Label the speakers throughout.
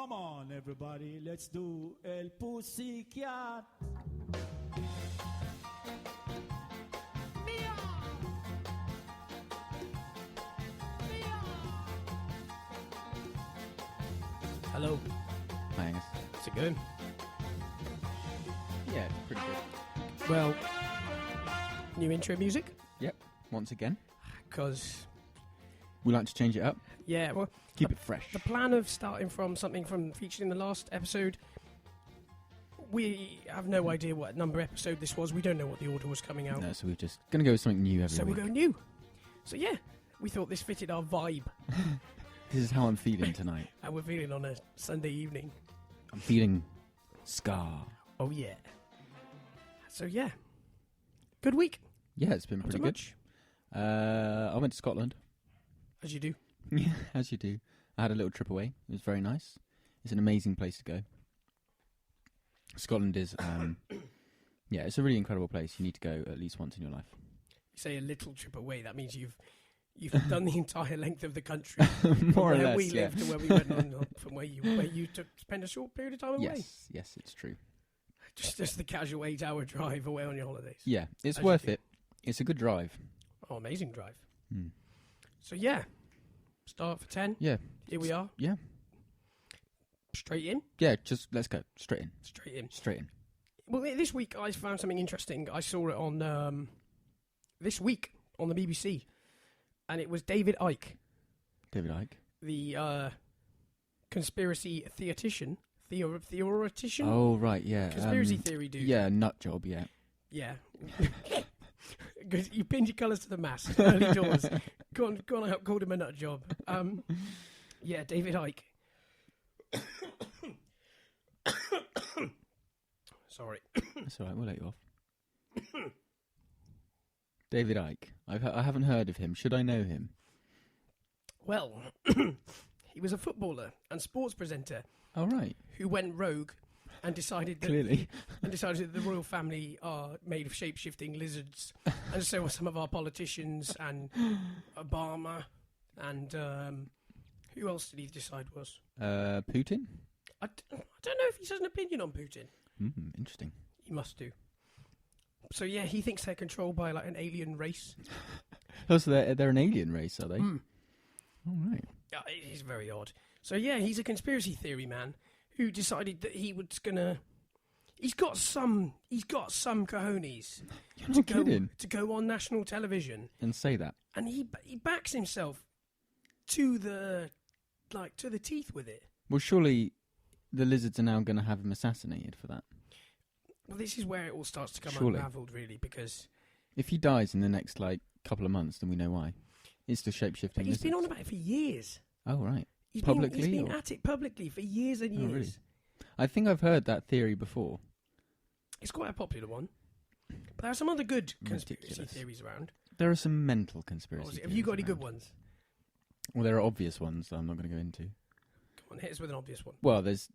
Speaker 1: Come on, everybody, let's do El Pussycat.
Speaker 2: Hello.
Speaker 3: Hi, Angus.
Speaker 2: How's it going?
Speaker 3: Yeah, it's pretty good.
Speaker 2: Well, new intro music?
Speaker 3: Yep, once again.
Speaker 2: Because,
Speaker 3: We like to change it up,
Speaker 2: yeah, well,
Speaker 3: keep it fresh.
Speaker 2: the plan of starting from something from featured in the last episode, we have no idea what number episode this was. We don't know what the order was coming out.
Speaker 3: No, so we're just going to go with something new every
Speaker 2: So
Speaker 3: week.
Speaker 2: we'll go new. So yeah, we thought this fitted our vibe.
Speaker 3: This is how I'm feeling tonight.
Speaker 2: How we're feeling on a Sunday evening.
Speaker 3: I'm feeling scar.
Speaker 2: Oh yeah. So yeah. Good week.
Speaker 3: Yeah, it's been
Speaker 2: Not
Speaker 3: pretty
Speaker 2: so
Speaker 3: good.
Speaker 2: much.
Speaker 3: I went to Scotland.
Speaker 2: As you do.
Speaker 3: Yeah, as you do. I had a little trip away. It was very nice. It's an amazing place to go. Scotland is, yeah, it's a really incredible place. You need to go at least once in your life.
Speaker 2: You say a little trip away, that means you've done the entire length of the country.
Speaker 3: More or
Speaker 2: from where
Speaker 3: less,
Speaker 2: we
Speaker 3: yeah.
Speaker 2: lived to where we went on, from where you took spend a short period of time away.
Speaker 3: Yes, it's true.
Speaker 2: Just the casual 8-hour drive away on your holidays.
Speaker 3: Yeah, it's
Speaker 2: As
Speaker 3: worth
Speaker 2: you do.
Speaker 3: it. It's a good drive.
Speaker 2: Oh, amazing drive.
Speaker 3: Mm.
Speaker 2: So yeah, start for 10.
Speaker 3: Yeah.
Speaker 2: Here we are.
Speaker 3: Yeah.
Speaker 2: Straight in.
Speaker 3: Yeah, just let's go. Straight in.
Speaker 2: Straight in.
Speaker 3: Straight in.
Speaker 2: Well, this week I found something interesting. I saw it on this week on the BBC, and it was David Icke,
Speaker 3: David Icke.
Speaker 2: the conspiracy theoretician. Theoretician?
Speaker 3: Oh, right, yeah.
Speaker 2: Conspiracy theory dude.
Speaker 3: Yeah, nut job, yeah.
Speaker 2: Yeah. Good. You pinned your colours to the mast early doors. Go on out, called him a nut job. Yeah, David Icke. Sorry.
Speaker 3: That's all right, we'll let you off. David Icke. I haven't heard of him. Should I know him?
Speaker 2: Well, he was a footballer and sports presenter
Speaker 3: Oh, right.
Speaker 2: who went rogue and decided that
Speaker 3: Clearly.
Speaker 2: the royal family are made of shape-shifting lizards, and so are some of our politicians, and Obama, and who else did he decide was?
Speaker 3: Putin?
Speaker 2: I don't know if he has an opinion on Putin.
Speaker 3: Interesting.
Speaker 2: He must do. So yeah, he thinks they're controlled by like an alien race.
Speaker 3: Oh, so they're an alien race, are they?
Speaker 2: Mm.
Speaker 3: Oh, right.
Speaker 2: Yeah, it is very odd. So yeah, he's a conspiracy theory man who decided that he was gonna. He's got some cojones
Speaker 3: You're not kidding.
Speaker 2: to go on national television,
Speaker 3: And say that.
Speaker 2: and he backs himself to the teeth with it.
Speaker 3: Well, surely the lizards are now going to have him assassinated for that.
Speaker 2: Well, this is where it all starts to come
Speaker 3: Surely.
Speaker 2: unravelled, really, because
Speaker 3: If he dies in the next, couple of months, then we know why. It's the shape-shifting
Speaker 2: but he's been
Speaker 3: lizards.
Speaker 2: on about it for years.
Speaker 3: Oh, right.
Speaker 2: He's
Speaker 3: Publicly,
Speaker 2: been
Speaker 3: or-
Speaker 2: at it publicly for years and years.
Speaker 3: Oh, really? I think I've heard that theory before.
Speaker 2: It's quite a popular one. But there are some other good conspiracy
Speaker 3: Ridiculous.
Speaker 2: theories around.
Speaker 3: There are some mental conspiracy
Speaker 2: Have you got any
Speaker 3: theories
Speaker 2: good
Speaker 3: around.
Speaker 2: ones?
Speaker 3: Well, there are obvious ones that I'm not going to go into.
Speaker 2: Come on, hit us with an obvious one.
Speaker 3: Well, there's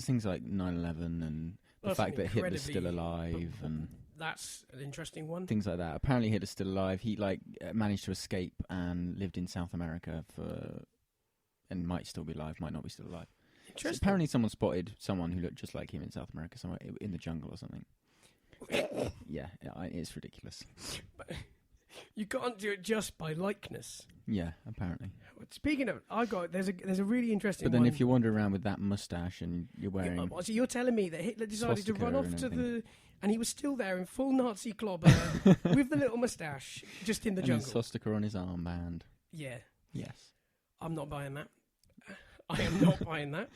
Speaker 3: things like 9/11 and the
Speaker 2: That's
Speaker 3: fact that Hitler's still
Speaker 2: incredibly-
Speaker 3: alive and
Speaker 2: That's an interesting one.
Speaker 3: things like that. Apparently Hitler's still alive. He managed to escape and lived in South America and might still be alive, might not be still alive. So
Speaker 2: Interesting.
Speaker 3: apparently someone spotted someone who looked just like him in South America, somewhere in the jungle or something. Yeah, it's ridiculous.
Speaker 2: But you can't do it just by likeness.
Speaker 3: Yeah, apparently.
Speaker 2: Speaking of, there's a really interesting
Speaker 3: But then
Speaker 2: one.
Speaker 3: if you wander around with that mustache and you're wearing...
Speaker 2: So you're telling me that Hitler decided to
Speaker 3: swastika
Speaker 2: run off
Speaker 3: and
Speaker 2: to
Speaker 3: everything.
Speaker 2: and he was still there in full Nazi clobber with the little moustache, just in the
Speaker 3: and
Speaker 2: jungle.
Speaker 3: his swastika on his armband.
Speaker 2: Yeah,
Speaker 3: Yes.
Speaker 2: I'm not buying that. I am not buying that.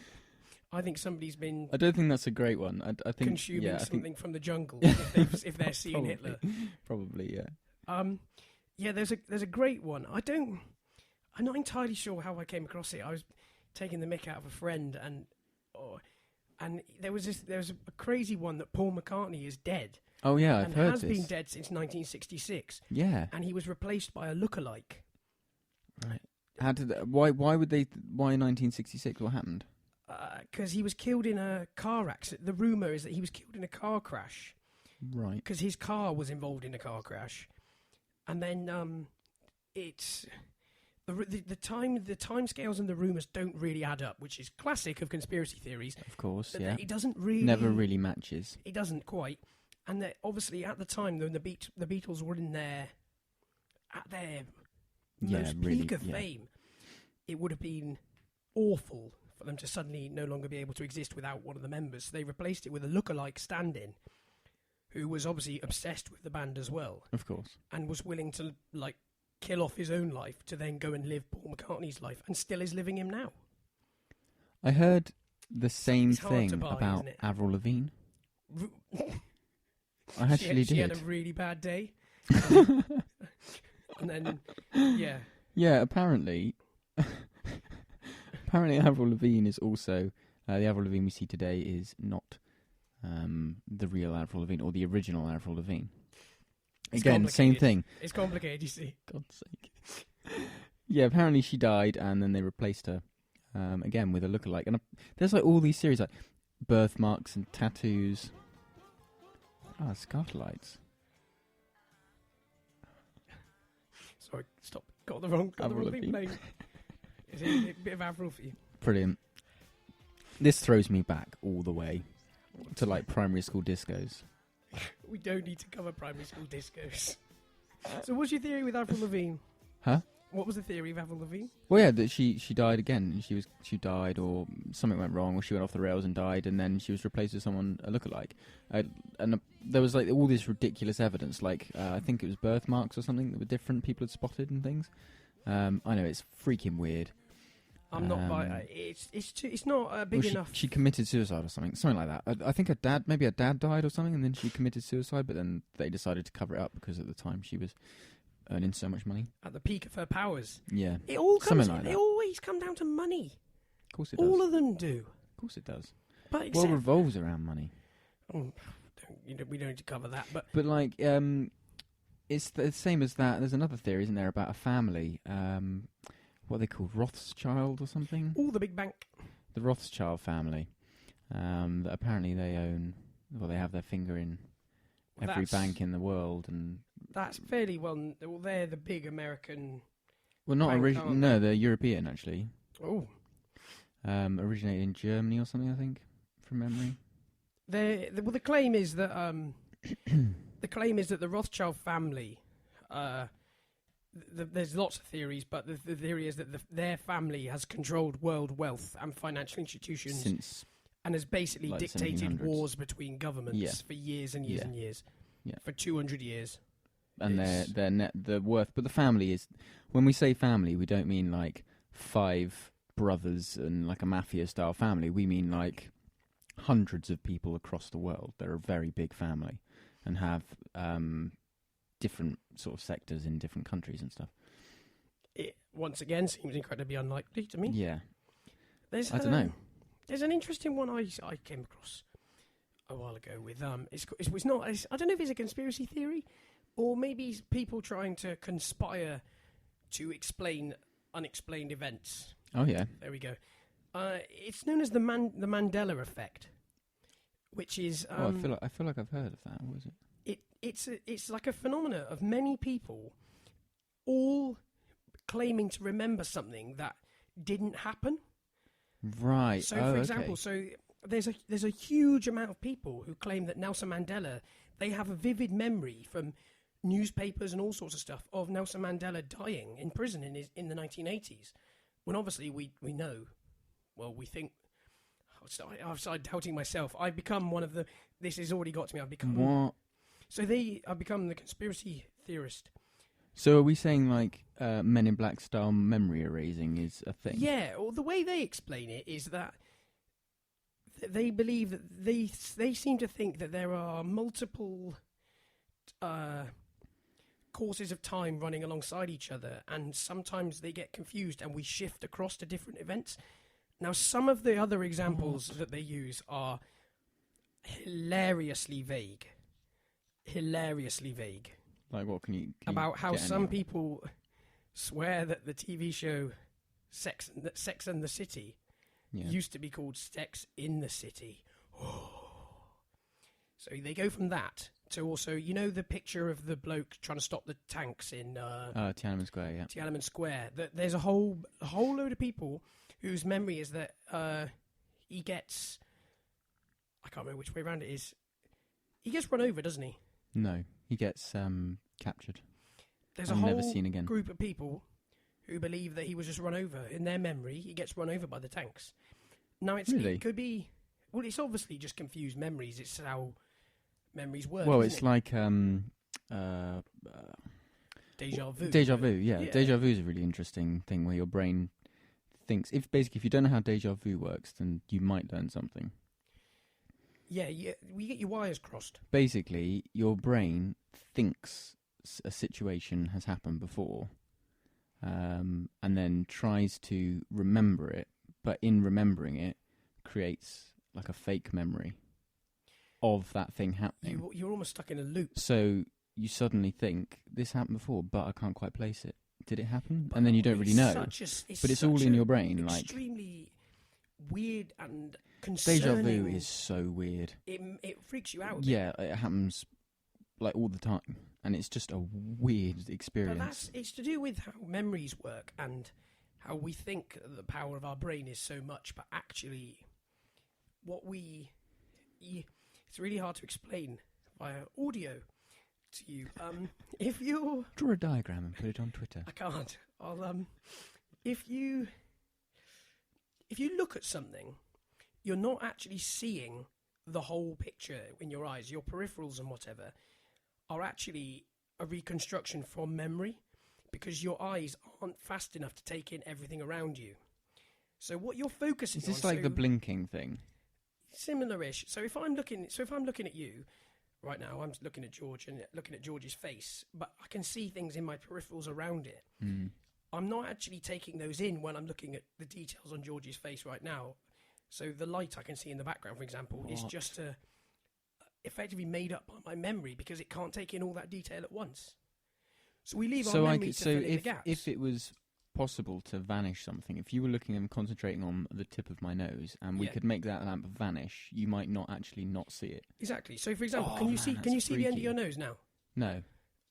Speaker 2: I think somebody's been
Speaker 3: I don't think that's a great one. I think
Speaker 2: consuming
Speaker 3: yeah, I think
Speaker 2: something from the jungle if they're seeing
Speaker 3: Probably.
Speaker 2: Hitler.
Speaker 3: probably, yeah.
Speaker 2: Yeah, there's a great one. I'm not entirely sure how I came across it. I was taking the mick out of a friend, and there was a crazy one that Paul McCartney is dead.
Speaker 3: Oh yeah, I've
Speaker 2: and
Speaker 3: heard
Speaker 2: has
Speaker 3: this.
Speaker 2: been dead since 1966,
Speaker 3: Yeah.
Speaker 2: and he was replaced by a lookalike.
Speaker 3: Right. How did why 1966? What happened?
Speaker 2: Because he was killed in a car accident. The rumour is that he was killed in a car crash
Speaker 3: Right.
Speaker 2: because his car was involved in a car crash, and then the time scales and the rumours don't really add up, which is classic of conspiracy theories.
Speaker 3: Of course,
Speaker 2: But
Speaker 3: yeah.
Speaker 2: it doesn't really
Speaker 3: Never really matches.
Speaker 2: It doesn't quite, and that obviously at the time when the Beatles were in their at their most peak of fame, it would have been awful for them to suddenly no longer be able to exist without one of the members. So they replaced it with a lookalike stand-in, who was obviously obsessed with the band as well,
Speaker 3: Of course.
Speaker 2: and was willing to kill off his own life to then go and live Paul McCartney's life, and still is living him now.
Speaker 3: I heard the same
Speaker 2: It's hard
Speaker 3: thing
Speaker 2: to buy,
Speaker 3: about
Speaker 2: isn't it?
Speaker 3: Avril Lavigne. I actually
Speaker 2: she
Speaker 3: did.
Speaker 2: had a really bad day. And then, yeah.
Speaker 3: Yeah, apparently Avril Lavigne is also the Avril Lavigne we see today is not the real Avril Lavigne or the original Avril Lavigne.
Speaker 2: It's
Speaker 3: Again, same thing.
Speaker 2: It's complicated, you see.
Speaker 3: God's sake. Yeah, apparently she died, and then they replaced her again with a lookalike. And there's all these series like birthmarks and tattoos. Scarlights.
Speaker 2: Sorry, stop. Got the wrong
Speaker 3: Avril
Speaker 2: thing
Speaker 3: Lavigne.
Speaker 2: playing. Is it a bit of Avril for you?
Speaker 3: Brilliant. This throws me back all the way to primary school discos.
Speaker 2: We don't need to cover primary school discos. So what's your theory with Avril Lavigne?
Speaker 3: Huh?
Speaker 2: What was the theory of Avril Lavigne?
Speaker 3: Well, yeah, that she died again. She died, or something went wrong, or she went off the rails and died, and then she was replaced with someone a lookalike. And there was all this ridiculous evidence, I think it was birthmarks or something that were different. People had spotted and things. I know it's freaking weird.
Speaker 2: I'm not by it's not big enough.
Speaker 3: She committed suicide or something like that. I think her dad died or something, and then she committed suicide. But then they decided to cover it up because at the time she was earning so much money
Speaker 2: At the peak of her powers.
Speaker 3: Yeah,
Speaker 2: It all comes.
Speaker 3: something like
Speaker 2: They
Speaker 3: that.
Speaker 2: always come down to money.
Speaker 3: Of course it does.
Speaker 2: All of them do.
Speaker 3: Of course it does.
Speaker 2: But
Speaker 3: Well,
Speaker 2: except,
Speaker 3: revolves around money.
Speaker 2: we don't need to cover that. But
Speaker 3: But it's the same as that. There's another theory, isn't there, about a family. What are they called? Rothschild or something?
Speaker 2: all the big bank.
Speaker 3: The Rothschild family. That apparently they own. Well, they have their finger in every
Speaker 2: That's-
Speaker 3: bank in the world, and
Speaker 2: That's fairly well. Well, they're the big American.
Speaker 3: well, not
Speaker 2: Bank,
Speaker 3: original.
Speaker 2: aren't
Speaker 3: No, they're European actually.
Speaker 2: Oh,
Speaker 3: Originated in Germany or something, I think, from memory.
Speaker 2: the claim is that the Rothschild family. There's lots of theories, but the theory is that their family has controlled world wealth and financial institutions
Speaker 3: Since
Speaker 2: and has basically
Speaker 3: like the
Speaker 2: dictated
Speaker 3: 1700s.
Speaker 2: wars between governments
Speaker 3: Yeah.
Speaker 2: for years and years
Speaker 3: Yeah.
Speaker 2: and years.
Speaker 3: Yeah.
Speaker 2: For 200 years.
Speaker 3: and
Speaker 2: It's-
Speaker 3: their net the worth, but the family is. When we say family, we don't mean 5 brothers and a mafia style family. We mean hundreds of people across the world. They're a very big family and have different sort of sectors in different countries and stuff.
Speaker 2: It, once again, seems incredibly unlikely to me.
Speaker 3: Yeah,
Speaker 2: There's
Speaker 3: I don't know.
Speaker 2: There's an interesting one I came across a while ago with it's not I don't know if it's a conspiracy theory or maybe it's people trying to conspire to explain unexplained events.
Speaker 3: Oh yeah,
Speaker 2: There we go. It's known as the Mandela effect, which is
Speaker 3: I feel like I've heard of that. What is it?
Speaker 2: It's like a phenomena of many people all claiming to remember something that didn't happen.
Speaker 3: Right.
Speaker 2: So, for example, there's a huge amount of people who claim that Nelson Mandela, they have a vivid memory from newspapers and all sorts of stuff of Nelson Mandela dying in prison in the 1980s. When obviously we know, well, we think. I've started doubting myself. I've become one of the. This has already got to me. I've become.
Speaker 3: What?
Speaker 2: So I've become the conspiracy theorist.
Speaker 3: So are we saying Men in Black style memory erasing is a thing?
Speaker 2: Yeah, or the way they explain it is that they believe that they seem to think that there are multiple courses of time running alongside each other, and sometimes they get confused and we shift across to different events. Now, some of the other examples that they use are hilariously vague.
Speaker 3: Like what can you
Speaker 2: About how
Speaker 3: get
Speaker 2: some
Speaker 3: any-
Speaker 2: people swear that the TV show Sex and the City
Speaker 3: yeah.
Speaker 2: used to be called Sex in the City. So they go from that to also, you know, the picture of the bloke trying to stop the tanks in
Speaker 3: Tiananmen Square, yeah.
Speaker 2: Tiananmen Square. There's a whole load of people whose memory is that he gets, I can't remember which way around it is. He gets run over, doesn't he?
Speaker 3: No, he gets captured.
Speaker 2: There's
Speaker 3: and
Speaker 2: a whole
Speaker 3: never seen again.
Speaker 2: group of people who believe that he was just run over. In their memory, he gets run over by the tanks. Now,
Speaker 3: Really?
Speaker 2: it could be... Well, it's obviously just confused memories. It's how memories work.
Speaker 3: Well,
Speaker 2: isn't
Speaker 3: it's
Speaker 2: it?
Speaker 3: like
Speaker 2: Deja vu.
Speaker 3: Deja vu, yeah.
Speaker 2: Yeah.
Speaker 3: Deja vu is a really interesting thing where your brain thinks. If you don't know how deja vu works, then you might learn something.
Speaker 2: Yeah, we get your wires crossed.
Speaker 3: Basically, your brain thinks a situation has happened before, and then tries to remember it, but in remembering it, creates like a fake memory of that thing happening.
Speaker 2: You're almost stuck in a loop.
Speaker 3: So you suddenly think, this happened before, but I can't quite place it. Did it happen? And then you don't really know. But it's all in your brain.
Speaker 2: Extremely weird and concerning.
Speaker 3: Deja vu is so weird.
Speaker 2: It freaks you out.
Speaker 3: Yeah, it happens like all the time. And it's just a weird experience.
Speaker 2: But it's to do with how memories work and how we think the power of our brain is so much, but actually it's really hard to explain via audio to you. If you
Speaker 3: draw a diagram and put it on Twitter.
Speaker 2: I can't. If you look at something, you're not actually seeing the whole picture in your eyes. Your peripherals and whatever are actually a reconstruction from memory, because your eyes aren't fast enough to take in everything around you. So what you're focusing on...
Speaker 3: Is this like the blinking thing?
Speaker 2: Similar-ish. So if I'm looking at you right now, I'm looking at George and looking at George's face, but I can see things in my peripherals around it.
Speaker 3: Mm.
Speaker 2: I'm not actually taking those in when I'm looking at the details on George's face right now. So the light I can see in the background, for example, is just effectively made up by my memory, because it can't take in all that detail at once. So we leave our memory to fill in the gaps.
Speaker 3: If it was possible to vanish something, if you were looking and concentrating on the tip of my nose, and we could make that lamp vanish, you might not actually not see it.
Speaker 2: Exactly. So, for example, can you see the end of your nose now?
Speaker 3: No.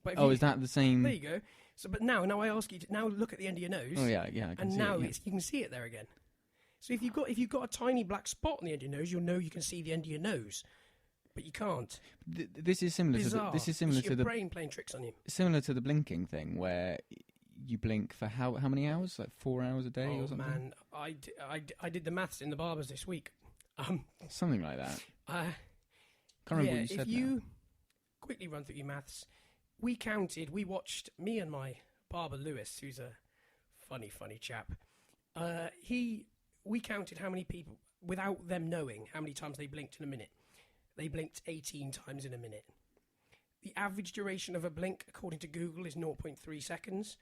Speaker 2: But
Speaker 3: is that the same?
Speaker 2: There you go. So, but now I ask you to now look at the end of your nose.
Speaker 3: Oh yeah, I can
Speaker 2: and
Speaker 3: see
Speaker 2: now
Speaker 3: it,
Speaker 2: you can see it there again. So if you've got a tiny black spot on the end of your nose, you'll know you can see the end of your nose, but you can't.
Speaker 3: This is similar
Speaker 2: Bizarre.
Speaker 3: to
Speaker 2: your brain playing tricks on you.
Speaker 3: Similar to the blinking thing, where you blink for how many hours? Like 4 hours a day or something?
Speaker 2: Oh man, I did the maths in the barbers this week.
Speaker 3: Something like that.
Speaker 2: Can't
Speaker 3: remember what you said.
Speaker 2: If you quickly run through your maths, we watched, me and my barber Lewis, who's a funny chap. We counted how many people, without them knowing how many times they blinked in a minute. They blinked 18 times in a minute. The average duration of a blink, according to Google, is 0.3 seconds.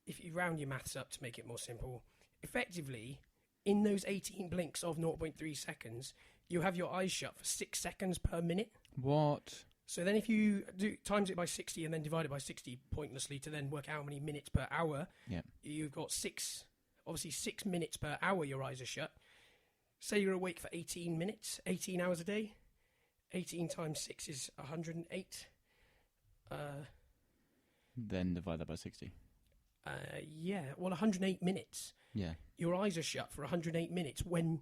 Speaker 2: If you round your maths up to make it more simple, effectively, in those 18 blinks of 0.3 seconds, you have your eyes shut for 6 seconds per minute.
Speaker 3: What?
Speaker 2: So then if you times it by 60 and then divide it by 60 pointlessly to then work out how many minutes per hour, you've got 6 minutes per hour your eyes are shut. Say you're awake for 18 minutes, 18 hours a day. 18 times 6 is 108.
Speaker 3: Then divide that by 60.
Speaker 2: 108 minutes.
Speaker 3: Yeah.
Speaker 2: Your eyes are shut for 108 minutes when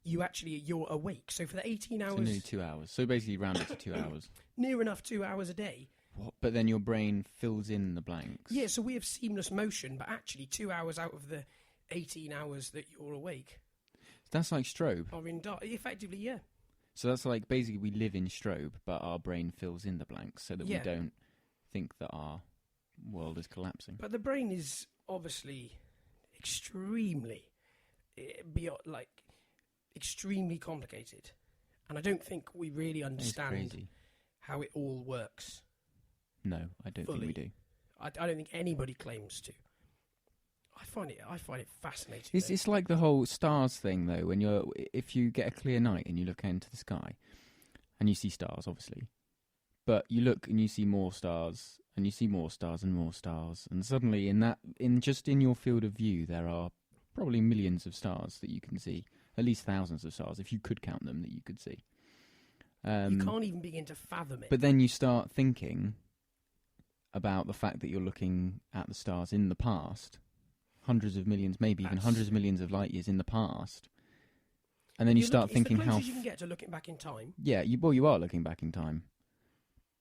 Speaker 2: you're awake. So for the 18 hours...
Speaker 3: So nearly 2 hours. So basically round it to 2 hours.
Speaker 2: Near enough 2 hours a day.
Speaker 3: What? But then your brain fills in the blanks.
Speaker 2: Yeah, so we have seamless motion, but actually 2 hours out of the 18 hours that you're awake...
Speaker 3: That's like strobe.
Speaker 2: Are in dark. Effectively, yeah.
Speaker 3: So that's like basically we live in strobe, but our brain fills in the blanks so that we don't think that our world is collapsing.
Speaker 2: But the brain is obviously extremely complicated, and I don't think we really understand how it all works.
Speaker 3: No, I don't think we do.
Speaker 2: I don't think anybody claims to. I find it fascinating.
Speaker 3: It's like the whole stars thing, though. If you get a clear night and you look into the sky, and you see stars, obviously, but you look and you see more stars, and you see more stars and more stars, and suddenly in your field of view, there are probably millions of stars that you can see, at least thousands of stars if you could count them that you could see.
Speaker 2: You can't even begin to fathom it.
Speaker 3: But then you start thinking about the fact that you're looking at the stars in the past, hundreds of millions, maybe even hundreds of millions of light years in the past, and then you start thinking
Speaker 2: it's the
Speaker 3: how
Speaker 2: closest you can get to looking back in time.
Speaker 3: Yeah, you are looking back in time,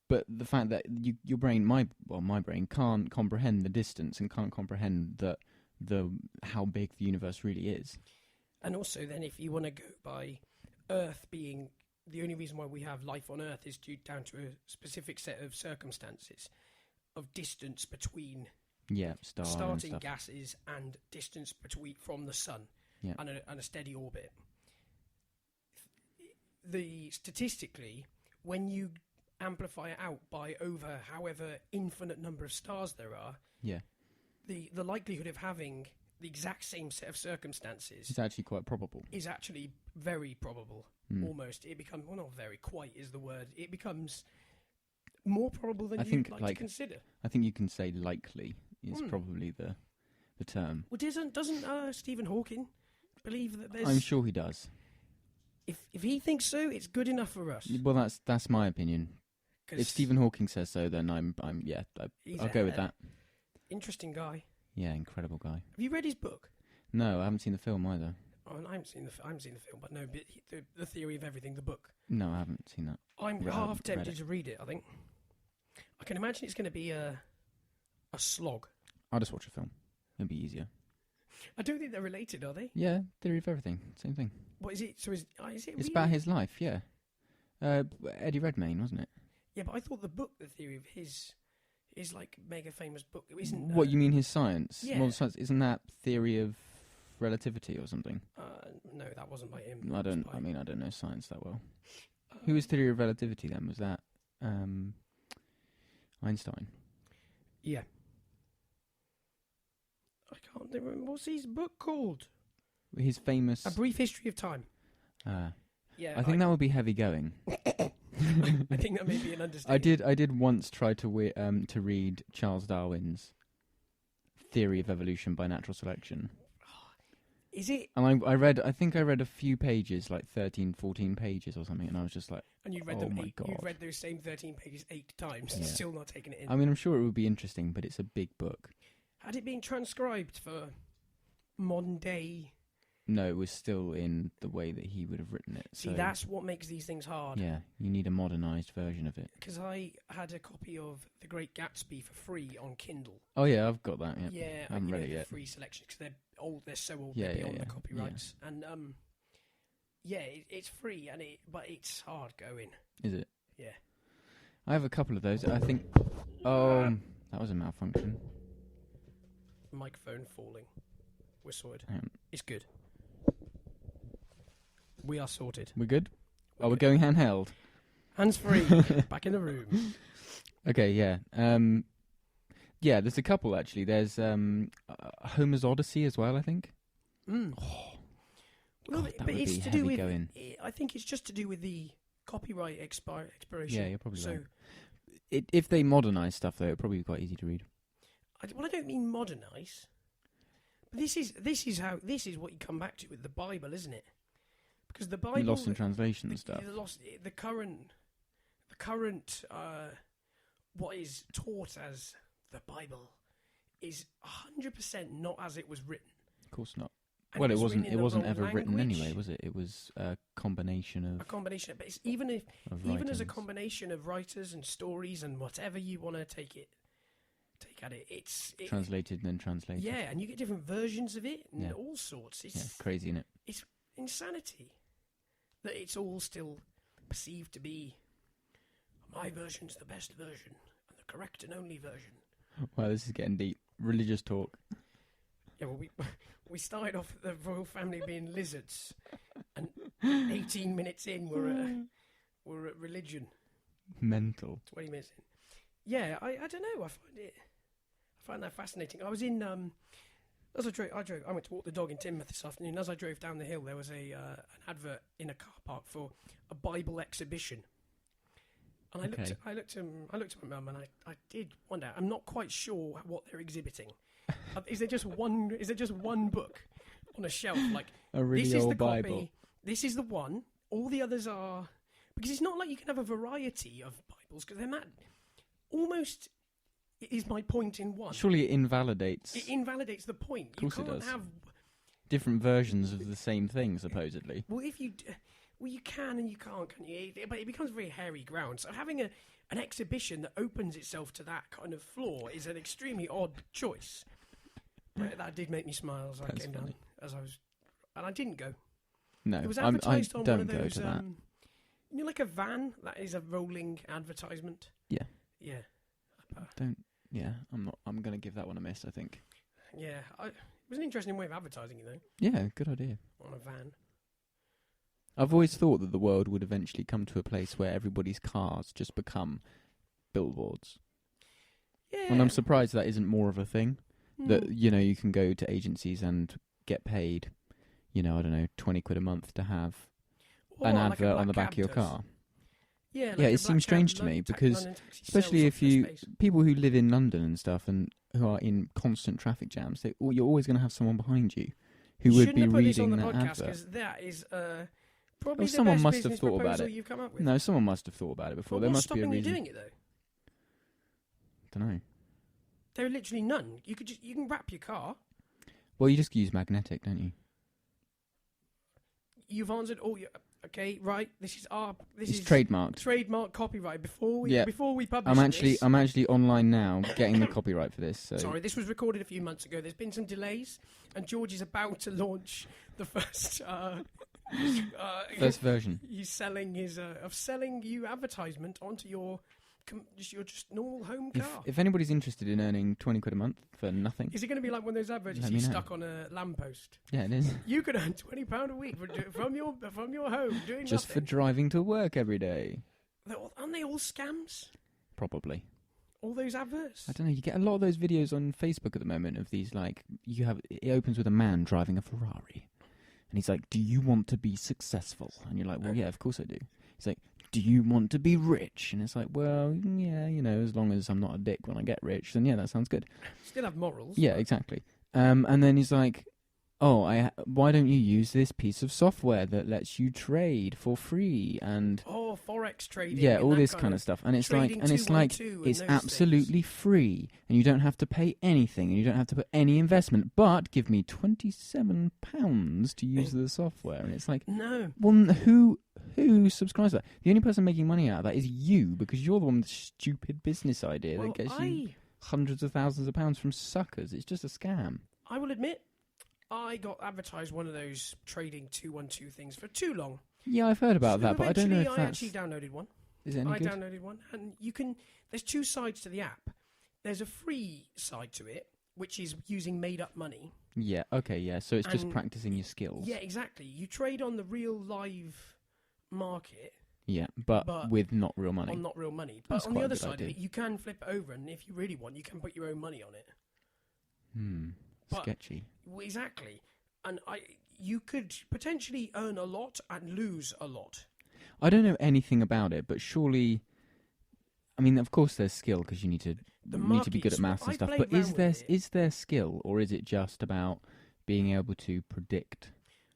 Speaker 3: but the fact that your brain, my brain can't comprehend the distance and can't comprehend how big the universe really is.
Speaker 2: And also, then, if you want to go by Earth being the only reason why we have life on Earth is due down to a specific set of circumstances of distance between starting gases and distance from the sun and a steady orbit. Statistically, when you amplify it out by over however infinite number of stars there are, the likelihood of having the exact same set of circumstances
Speaker 3: is actually quite probable.
Speaker 2: Is actually very probable. Almost. It becomes, well, not very, quite is the word. It becomes more probable than you'd like to consider. I
Speaker 3: think you can say likely is probably the term.
Speaker 2: Well, doesn't Stephen Hawking believe that there's...
Speaker 3: I'm sure he does.
Speaker 2: If he thinks so, it's good enough for us.
Speaker 3: Well, that's my opinion. If Stephen Hawking says so, then I'll go with that.
Speaker 2: Interesting guy.
Speaker 3: Yeah, incredible guy.
Speaker 2: Have you read his book?
Speaker 3: No, I haven't seen the film either.
Speaker 2: Oh, I haven't seen the film, but no, the Theory of Everything, the book.
Speaker 3: No, I haven't seen that.
Speaker 2: I'm half tempted to read it, I think. I can imagine it's going to be a slog.
Speaker 3: I'll just watch a film. It'll be easier.
Speaker 2: I don't think they're related, are they?
Speaker 3: Yeah, Theory of Everything, same thing.
Speaker 2: What is it? So is it?
Speaker 3: It's
Speaker 2: really?
Speaker 3: about his life, yeah. Eddie Redmayne, wasn't it?
Speaker 2: Yeah, but I thought the book, The Theory of his, is like mega famous book. It isn't.
Speaker 3: What you mean his science?
Speaker 2: Yeah.
Speaker 3: Modern science, isn't that Theory of Relativity or something?
Speaker 2: No, that wasn't by him.
Speaker 3: I don't know science that well. Who was Theory of Relativity then? Was that Einstein?
Speaker 2: Yeah. I can't remember. What's his book called?
Speaker 3: His famous...
Speaker 2: A Brief History of Time.
Speaker 3: Yeah, I think that would be heavy going.
Speaker 2: I think that may be an understatement.
Speaker 3: I did once try to read Charles Darwin's Theory of Evolution by Natural Selection.
Speaker 2: Is it?
Speaker 3: And I think I read a few pages, like 13, 14 pages or something, and I was just like,
Speaker 2: and you'd read you'd read those same 13 pages 8 times, and still not taking it in.
Speaker 3: I mean, I'm sure it would be interesting, but it's a big book.
Speaker 2: Had it been transcribed for modern day?
Speaker 3: No, it was still in the way that he would have written it.
Speaker 2: See, that's what makes these things hard.
Speaker 3: Yeah, you need a modernised version of it.
Speaker 2: Because I had a copy of The Great Gatsby for free on Kindle.
Speaker 3: Oh yeah, I've got that.
Speaker 2: Yeah,
Speaker 3: I haven't read it yet.
Speaker 2: Free selection because they're old. They're so old.
Speaker 3: Yeah,
Speaker 2: they're beyond the copyrights. Yeah. And it's free, but it's hard going.
Speaker 3: Is it?
Speaker 2: Yeah.
Speaker 3: I have a couple of those. I think. Oh, that was a malfunction.
Speaker 2: Microphone falling. We're sorted. It's good. We are sorted.
Speaker 3: We're good? We're going handheld.
Speaker 2: Hands free. Back in the room.
Speaker 3: Okay, yeah. Yeah, there's a couple actually. There's Homer's Odyssey as well, I think.
Speaker 2: Oh,
Speaker 3: God, that would be heavy going.
Speaker 2: I think it's just to do with the copyright expiration.
Speaker 3: Yeah, you're probably right. If they modernise stuff, though, it'd probably be quite easy to read.
Speaker 2: I don't mean modernise. But this is what you come back to with the Bible, isn't it? Because the Bible,
Speaker 3: lost in translation and stuff.
Speaker 2: The current, what is taught as the Bible is 100% not as it was written.
Speaker 3: Of course not.
Speaker 2: And
Speaker 3: well, it wasn't ever
Speaker 2: language.
Speaker 3: written anyway, was it? It was a combination of...
Speaker 2: but it's even as a combination of writers and stories and whatever you want to take at it, it's
Speaker 3: translated and then translated.
Speaker 2: Yeah, and you get different versions of it and all sorts. It's
Speaker 3: crazy, isn't it?
Speaker 2: It's insanity that it's all still perceived to be my version's the best version and the correct and only version.
Speaker 3: Wow, this is getting deep. Religious talk.
Speaker 2: Yeah, well, we started off with the royal family being lizards, and 18 minutes in we're at religion.
Speaker 3: Mental.
Speaker 2: 20 minutes in. Yeah, I don't know. I find that fascinating. I was in as I went to walk the dog in Teignmouth this afternoon. As I drove down the hill, there was an advert in a car park for a Bible exhibition. And I looked at my mum, and I did wonder. I'm not quite sure what they're exhibiting. Is there just one book on a shelf? Like
Speaker 3: a really
Speaker 2: this is
Speaker 3: old
Speaker 2: the
Speaker 3: Bible.
Speaker 2: Copy, this is the one. All the others are Because it's not like you can have a variety of Bibles, because then that almost is my point in one.
Speaker 3: Surely it invalidates.
Speaker 2: It invalidates the point.
Speaker 3: Of course
Speaker 2: you
Speaker 3: it
Speaker 2: can't
Speaker 3: does.
Speaker 2: have
Speaker 3: Different versions of the same thing, supposedly.
Speaker 2: Well, you can and you can't, can you? But it becomes very hairy ground. So having an exhibition that opens itself to that kind of flaw is an extremely odd choice. But that did make me smile as I
Speaker 3: That's
Speaker 2: came
Speaker 3: funny.
Speaker 2: down, and I didn't go.
Speaker 3: No,
Speaker 2: It was
Speaker 3: I
Speaker 2: advertised on
Speaker 3: don't
Speaker 2: one of
Speaker 3: go
Speaker 2: those,
Speaker 3: to that.
Speaker 2: you know, like a van that is a rolling advertisement.
Speaker 3: Yeah.
Speaker 2: Yeah.
Speaker 3: Yeah, I'm not. I'm going to give that one a miss, I think.
Speaker 2: Yeah. It was an interesting way of advertising it, though,
Speaker 3: Yeah, good idea.
Speaker 2: on a van.
Speaker 3: I've always thought that the world would eventually come to a place where everybody's cars just become billboards.
Speaker 2: Yeah.
Speaker 3: And I'm surprised that isn't more of a thing. That,
Speaker 2: Mm.
Speaker 3: you know, you can go to agencies and get paid, you know, I don't know, 20 quid a month to have
Speaker 2: Or
Speaker 3: an
Speaker 2: like a
Speaker 3: advert on the
Speaker 2: black
Speaker 3: back of your
Speaker 2: cab does.
Speaker 3: car.
Speaker 2: Yeah,
Speaker 3: Yeah,
Speaker 2: like a
Speaker 3: it
Speaker 2: black
Speaker 3: seems strange
Speaker 2: cab,
Speaker 3: to me
Speaker 2: like
Speaker 3: because
Speaker 2: London taxi
Speaker 3: especially
Speaker 2: sells
Speaker 3: if
Speaker 2: off their
Speaker 3: you
Speaker 2: space.
Speaker 3: people who live in London and stuff and who are in constant traffic jams, you're always going to have someone behind you who
Speaker 2: You
Speaker 3: would
Speaker 2: shouldn't
Speaker 3: be
Speaker 2: have put this on
Speaker 3: reading
Speaker 2: the
Speaker 3: that
Speaker 2: podcast
Speaker 3: advert.
Speaker 2: because that is probably
Speaker 3: Well,
Speaker 2: the
Speaker 3: someone
Speaker 2: best
Speaker 3: must have
Speaker 2: business
Speaker 3: thought about
Speaker 2: proposal
Speaker 3: it.
Speaker 2: you've come up with.
Speaker 3: No, someone must have thought about it before.
Speaker 2: But
Speaker 3: There
Speaker 2: what's
Speaker 3: must be a
Speaker 2: stopping you
Speaker 3: reason.
Speaker 2: doing it though?
Speaker 3: Don't know.
Speaker 2: There are literally none. You can wrap your car.
Speaker 3: Well, you just use magnetic, don't you?
Speaker 2: You've answered all your. Okay, right. This is
Speaker 3: It's trademarked.
Speaker 2: trademark copyright. Before we
Speaker 3: Yeah.
Speaker 2: publish this.
Speaker 3: I'm actually online now getting the copyright for this. So
Speaker 2: Sorry, this was recorded a few months ago. There's been some delays, and George is about to launch the first.
Speaker 3: first version.
Speaker 2: He's selling selling you advertisement onto your just normal home car.
Speaker 3: If anybody's interested in earning 20 quid a month for nothing,
Speaker 2: Is it going to be like one of those adverts you
Speaker 3: Let
Speaker 2: see
Speaker 3: me know.
Speaker 2: stuck on a lamppost?
Speaker 3: yeah, it is.
Speaker 2: You could earn £20 a week from your home doing
Speaker 3: Just for
Speaker 2: nothing.
Speaker 3: driving to work every day.
Speaker 2: Aren't they all scams?
Speaker 3: Probably.
Speaker 2: All those adverts?
Speaker 3: I don't know. You get a lot of those videos on Facebook at the moment of these, like, it opens with a man driving a Ferrari. And he's like, do you want to be successful? And you're like, well, yeah, of course I do. He's like, do you want to be rich? And it's like, well, yeah, you know, as long as I'm not a dick when I get rich, then yeah, that sounds good.
Speaker 2: Still have morals.
Speaker 3: Yeah, exactly. And then he's like, oh, why don't you use this piece of software that lets you trade for free? And
Speaker 2: Oh, forex trading.
Speaker 3: yeah,
Speaker 2: and
Speaker 3: all
Speaker 2: that
Speaker 3: this kind of stuff. And it's like,
Speaker 2: trading
Speaker 3: it's
Speaker 2: 212 and
Speaker 3: it's
Speaker 2: those
Speaker 3: absolutely free, and you don't have to pay anything, and you don't have to put any investment. But give me £27 to use the software, and it's like,
Speaker 2: No.
Speaker 3: well, who subscribes to that? The only person making money out of that is you, because you're the one with the stupid business idea
Speaker 2: Well,
Speaker 3: that gets you hundreds of thousands of pounds from suckers. It's just a scam.
Speaker 2: I will admit, I got advertised one of those trading 212 things for too long.
Speaker 3: Yeah, I've heard about
Speaker 2: So
Speaker 3: that, but I don't know if
Speaker 2: eventually
Speaker 3: that's...
Speaker 2: I actually downloaded one.
Speaker 3: Is it any
Speaker 2: I
Speaker 3: good?
Speaker 2: downloaded one, and you can. There's two sides to the app. There's a free side to it, which is using made-up money.
Speaker 3: Yeah, okay, yeah. So it's just
Speaker 2: And-
Speaker 3: practicing your skills.
Speaker 2: Yeah, exactly. You trade on the real live market
Speaker 3: Yeah, but
Speaker 2: But
Speaker 3: with not real money.
Speaker 2: on not real money.
Speaker 3: That's
Speaker 2: But on the
Speaker 3: quite a
Speaker 2: other
Speaker 3: good
Speaker 2: side
Speaker 3: idea.
Speaker 2: of it, you can flip it over, and if you really want, you can put your own money on it. But-
Speaker 3: Sketchy.
Speaker 2: Well, exactly. And you could potentially earn a lot and lose a lot.
Speaker 3: I don't know anything about it, but surely... I mean, of course there's skill, because you need to be good at
Speaker 2: markets,
Speaker 3: maths and
Speaker 2: I
Speaker 3: stuff,
Speaker 2: played
Speaker 3: but
Speaker 2: around with it.
Speaker 3: is there skill, or is it just about being able to predict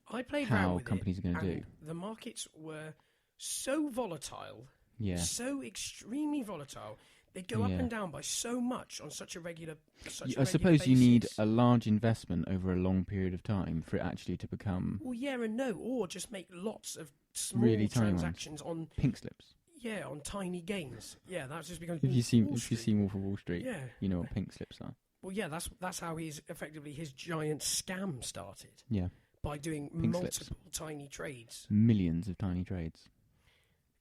Speaker 2: I played around
Speaker 3: how
Speaker 2: with
Speaker 3: companies
Speaker 2: it,
Speaker 3: are going to do?
Speaker 2: and the markets were so volatile,
Speaker 3: Yeah.
Speaker 2: so extremely volatile. They go up
Speaker 3: Yeah.
Speaker 2: and down by so much on such a regular.
Speaker 3: I suppose you need a large investment over a long period of time for it actually to become
Speaker 2: Well, yeah and no, or just make lots of small
Speaker 3: Really tiny ones.
Speaker 2: transactions on
Speaker 3: pink slips.
Speaker 2: on tiny gains. Yeah, that just becomes.
Speaker 3: If you've
Speaker 2: Wall
Speaker 3: seen
Speaker 2: Street.
Speaker 3: Wolf of Wall Street,
Speaker 2: Yeah.
Speaker 3: you know what pink slips are.
Speaker 2: Well, yeah, that's how his giant scam started,
Speaker 3: Yeah,
Speaker 2: by doing
Speaker 3: Pink
Speaker 2: multiple
Speaker 3: slips.
Speaker 2: tiny trades.
Speaker 3: millions of tiny trades.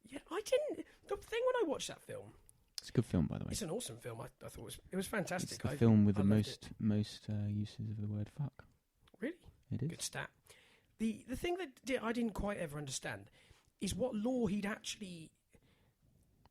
Speaker 2: Yeah, I didn't. The thing when I watched that film,
Speaker 3: It's a good film, by the way.
Speaker 2: it's an awesome film. I thought it was fantastic.
Speaker 3: It's the
Speaker 2: I-
Speaker 3: film with
Speaker 2: I
Speaker 3: the
Speaker 2: loved it.
Speaker 3: most uses of the word fuck.
Speaker 2: Really?
Speaker 3: It is.
Speaker 2: Good stat. The thing that I didn't quite ever understand is what law he'd actually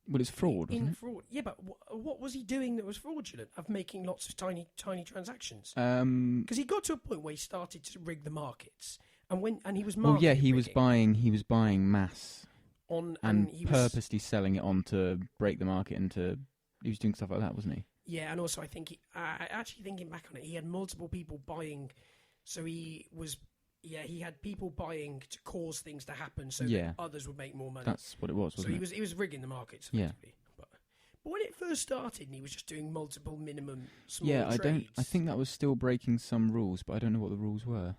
Speaker 3: Well, it's fraud,
Speaker 2: in
Speaker 3: wasn't it?
Speaker 2: fraud. Yeah, but what was he doing that was fraudulent of making lots of tiny transactions? Because he got to a point where he started to rig the markets, and he was
Speaker 3: Well, yeah,
Speaker 2: market
Speaker 3: he was buying mass
Speaker 2: on
Speaker 3: and
Speaker 2: he was,
Speaker 3: purposely selling it on to break the market he was doing stuff like that, wasn't he?
Speaker 2: yeah, and also I think actually thinking back on it, he had multiple people buying, so he Yeah, he had people buying to cause things to happen so
Speaker 3: Yeah.
Speaker 2: that others would make more money.
Speaker 3: That's what it was,
Speaker 2: So
Speaker 3: wasn't it?
Speaker 2: he was rigging the markets,
Speaker 3: Yeah.
Speaker 2: effectively. But when it first started, and he was just doing multiple minimum small
Speaker 3: Yeah,
Speaker 2: trades.
Speaker 3: I think that was still breaking some rules, but I don't know what the rules were.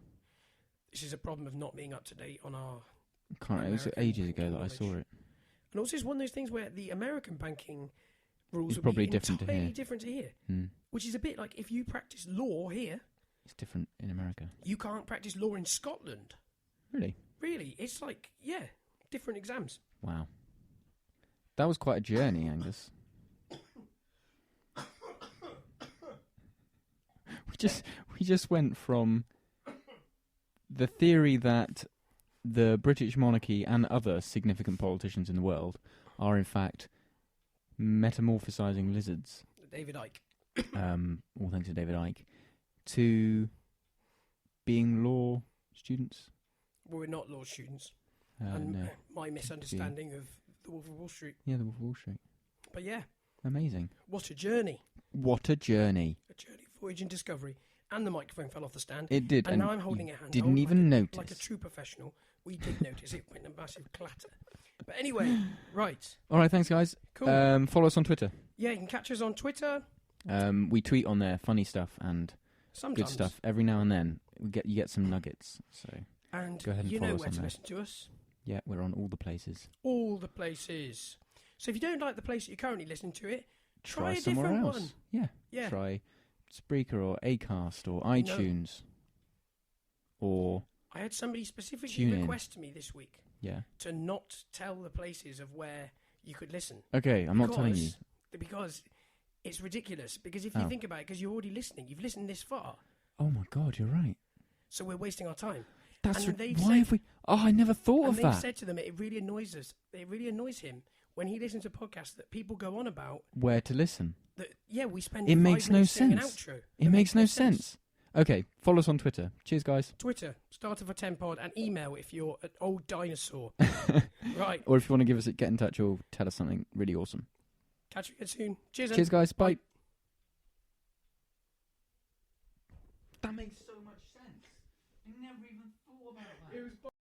Speaker 2: This is a problem of not being up to date on our.
Speaker 3: It was
Speaker 2: American
Speaker 3: ages ago that I
Speaker 2: knowledge.
Speaker 3: saw it.
Speaker 2: And also, it's one of those things where the American banking rules
Speaker 3: It's
Speaker 2: would
Speaker 3: probably
Speaker 2: be
Speaker 3: different to
Speaker 2: entirely
Speaker 3: here.
Speaker 2: different to here,
Speaker 3: Mm.
Speaker 2: which is a bit like if you practice law here,
Speaker 3: It's different in America.
Speaker 2: you can't practice law in Scotland.
Speaker 3: Really?
Speaker 2: Really, it's like different exams.
Speaker 3: Wow. That was quite a journey, Angus. We just went from the theory that the British monarchy and other significant politicians in the world are in fact metamorphosizing lizards,
Speaker 2: David Icke.
Speaker 3: all thanks to David Icke, to being law students.
Speaker 2: Well, we're not law students.
Speaker 3: No.
Speaker 2: And my misunderstanding of the Wolf of Wall Street.
Speaker 3: Yeah, the Wolf of Wall Street.
Speaker 2: But yeah,
Speaker 3: Amazing.
Speaker 2: what a journey.
Speaker 3: What a journey.
Speaker 2: A journey, voyage and discovery. And the microphone fell off the stand.
Speaker 3: It did.
Speaker 2: And now I'm holding
Speaker 3: you
Speaker 2: it handheld.
Speaker 3: didn't even notice.
Speaker 2: Like a true professional. We did notice it went a massive clatter. But anyway, right.
Speaker 3: All right, thanks, guys.
Speaker 2: Cool.
Speaker 3: Follow us on Twitter.
Speaker 2: Yeah, you can catch us on Twitter.
Speaker 3: We tweet on there funny stuff and
Speaker 2: Sometimes.
Speaker 3: good stuff. Every now and then you get some nuggets. So
Speaker 2: And
Speaker 3: go ahead and
Speaker 2: you
Speaker 3: follow
Speaker 2: know
Speaker 3: us
Speaker 2: where
Speaker 3: on
Speaker 2: to
Speaker 3: there.
Speaker 2: listen to us.
Speaker 3: Yeah, we're on all the places.
Speaker 2: All the places. So if you don't like the place that you're currently listening to it, try a
Speaker 3: somewhere
Speaker 2: different
Speaker 3: else.
Speaker 2: one.
Speaker 3: Yeah.
Speaker 2: Yeah.
Speaker 3: Try Spreaker or Acast or iTunes or
Speaker 2: I had somebody specifically
Speaker 3: TuneIn.
Speaker 2: request me this week
Speaker 3: yeah.
Speaker 2: to not tell the places of where you could listen.
Speaker 3: Okay, I'm not telling you.
Speaker 2: Because it's ridiculous. Because if you think about it, because you're already listening, you've listened this far,
Speaker 3: Oh my God, you're right.
Speaker 2: so we're wasting our time.
Speaker 3: That's
Speaker 2: And they've
Speaker 3: why
Speaker 2: said-
Speaker 3: have we? Oh, I never thought
Speaker 2: And
Speaker 3: of
Speaker 2: they've
Speaker 3: that.
Speaker 2: said to them, it really annoys us. It really annoys him when he listens to podcasts that people go on about.
Speaker 3: Where to listen?
Speaker 2: That we spend.
Speaker 3: It
Speaker 2: 5
Speaker 3: makes no
Speaker 2: minutes doing an
Speaker 3: sense.
Speaker 2: outro.
Speaker 3: It makes no sense. Okay, follow us on Twitter. Cheers, guys.
Speaker 2: Twitter, starter for 10 pod, and email if you're an old dinosaur. Right.
Speaker 3: Or if you want to give us get in touch or tell us something really awesome.
Speaker 2: Catch you again soon. Cheers.
Speaker 3: Cheers, guys. Bye.
Speaker 2: Bye.
Speaker 3: That makes so much sense. I never even thought about that.